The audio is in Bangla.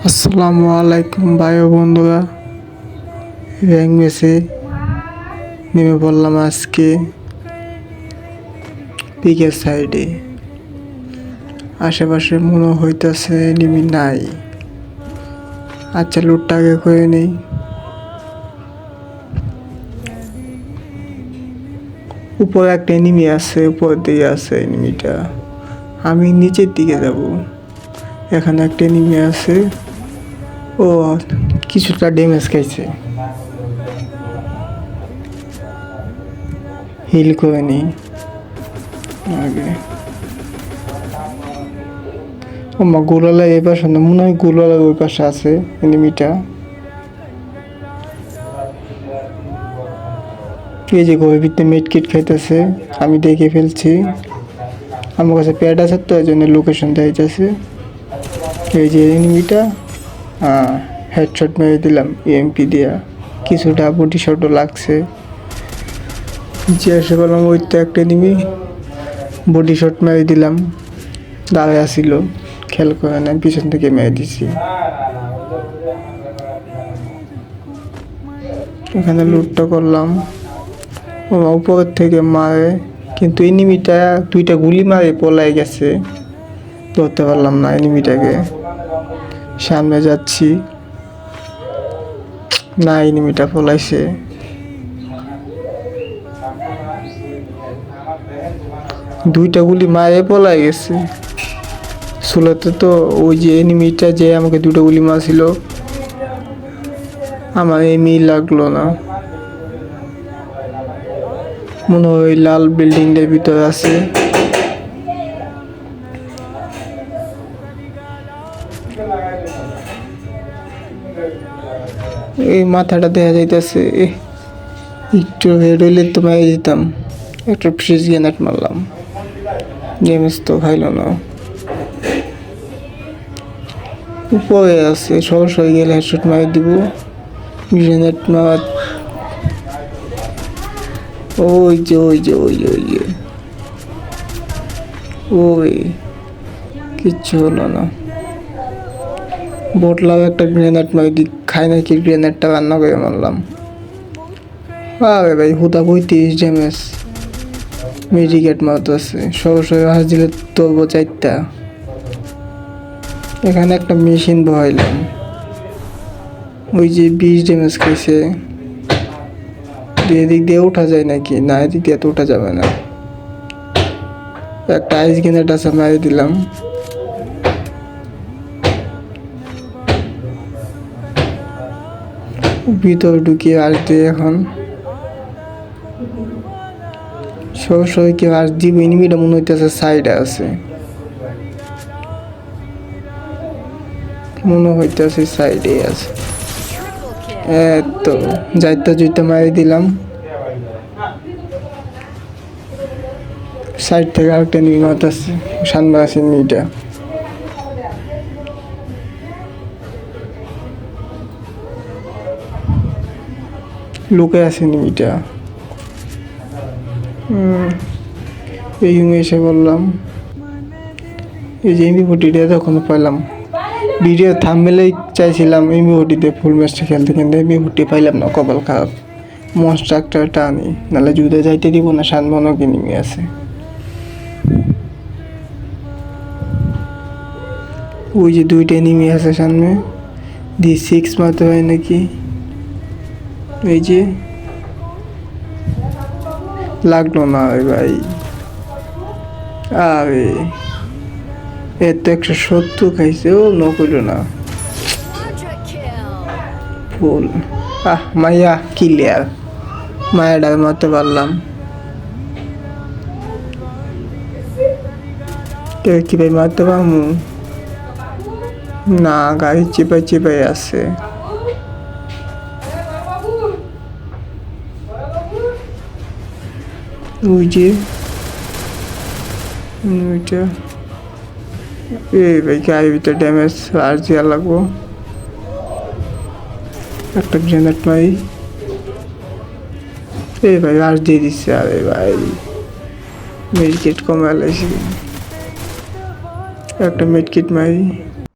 আসসালামু আলাইকুম ভাই ও বন্ধুরা, র্যাঙ্ক ম্যাচে নেমে পড়লাম আজকে পিকের সাইডে। আশেপাশে মনে হইতেছে এনিমি নাই। আচ্ছা, লুটটা আগে করে নেই। উপরে একটা এনিমি আছে, উপর দিকে আছে এনিমিটা। আমি নিচের দিকে যাব। এখানে একটা এনিমি আছে, ও কিছুটা ড্যামেজ খাইছে। হিল করে নিই আগে। আমার গোলালা এই পাশে না, মনে হয় গোলালা ওই পাশে আছে এনিমিটা। এই যে ঘরের ভিতরে মেড কিট খাইতেছে, আমি দেখে ফেলছি। আমার কাছে প্যাড আছে তো, এই জন্য লোকেশন দেখাইতেছে। এই যে এনিমিটা, হেডশট মেরে দিলাম ইএমপি দিয়া। কিছুটা বডি শটও লাগছে। যে এসে বললাম ওই তো একটা এনিমি, বডি শট মেরে দিলাম। দাঁড়ায় আসছিল, খেয়াল করে না, পিছন থেকে মেরে দিছি। এখানে লুটটা করলাম। উপরের থেকে মারে, কিন্তু এনিমিটা দুইটা গুলি মারে পলাই গেছে। ধরতে পারলাম না এনিমিটাকে। সামনে যাচ্ছি, না এনিমিটা পলাইছে। দুইটা গুলি মারে পলাই গেছে। শুলাতে তো ওই যে এনিমিটা যে আমাকে দুটো গুলি মারছিল, আমার এমনি লাগলো না। মনে হয় লাল বিল্ডিংটার ভিতরে আছে। এই মাথাটা দেখা যাইতেছে, একটু হেড হইলে তো মারি দিতাম। একটা ফ্রিজ গ্রেনেড মারলাম, ড্যামেজ তো খাইল না। উপরে আছে, সরাসরি গেলে হেডশট মারি দিব। গ্রেনেড মার, ওই যে ওই যে ওই যে ওই যে ওই, কিচ্ছু হলো না। বটলাম একটা গ্রেনেড মারি দি, খাই নাকি গ্রেনেডটা রান্না করে মারলাম। আরে ভাই, হুদা 35 ড্যামেজ। মেডিকেট মারতেছে, সরাসরি হাস দিলে তবু 4টা। এখানে একটা মেশিন বহাইলাম, ওই যে 20 ড্যামেজ খাইছে। এদিক দিয়ে ওঠা যায় নাকি? না, এদিক দিয়ে তো ওঠা যাবে না। একটা আইস গ্রেনেড আছে, মারি দিলাম। ভিতরে ঢুকিয়ে আসতে এখন সরাসরি কেউ আস দিব। এনিমিটা মনে হইতেছে সাইডে আছে, মনে হইতেছে সাইডে আছে। তো যাইতে জুইতে মারি দিলাম। সাইড থেকে আরেকটা এনিমি মারতেছে, সামনে আছে এনিমিটা। লুকে আছে এনিমিটা। এই এসে বললাম, এই যে এমবি40টা তখন পাইলাম। ভিডিও থাম্বনেইলেই চাইছিলাম এমবি40তে ফুল ম্যাচটা খেলতে, কিন্তু এমবি40 পাইলাম না, কপাল খারাপ। মনস্ট্রাকটারটা আনি, নাহলে যুদ্ধে যাইতে দিব না। সামনে অনেক এনিমি আছে। ওই যে দুইটা এনিমি আছে সামনে, D6 মারতে হয় নাকি? এই যে লাগলো না ভাই। আরে এত 170 খাইছে, ও নকইল না ফুল। মাইয়া ক্লিয়ার, মায়াডার মারতে পারলাম। কি ভাই মারতে পারমু না? গাড়ি চিপাই চিপাই আছে। ওই যে ওইটা, এই ভাই গাড়ির ভিতরে ড্যামেজ আর দেওয়া লাগবো। একটা গ্রেনেড মারি, এই ভাই আর দিয়ে দিচ্ছে। আরে ভাই, মেডিকেট কমে আলাইছি। একটা মেডকিট মারি।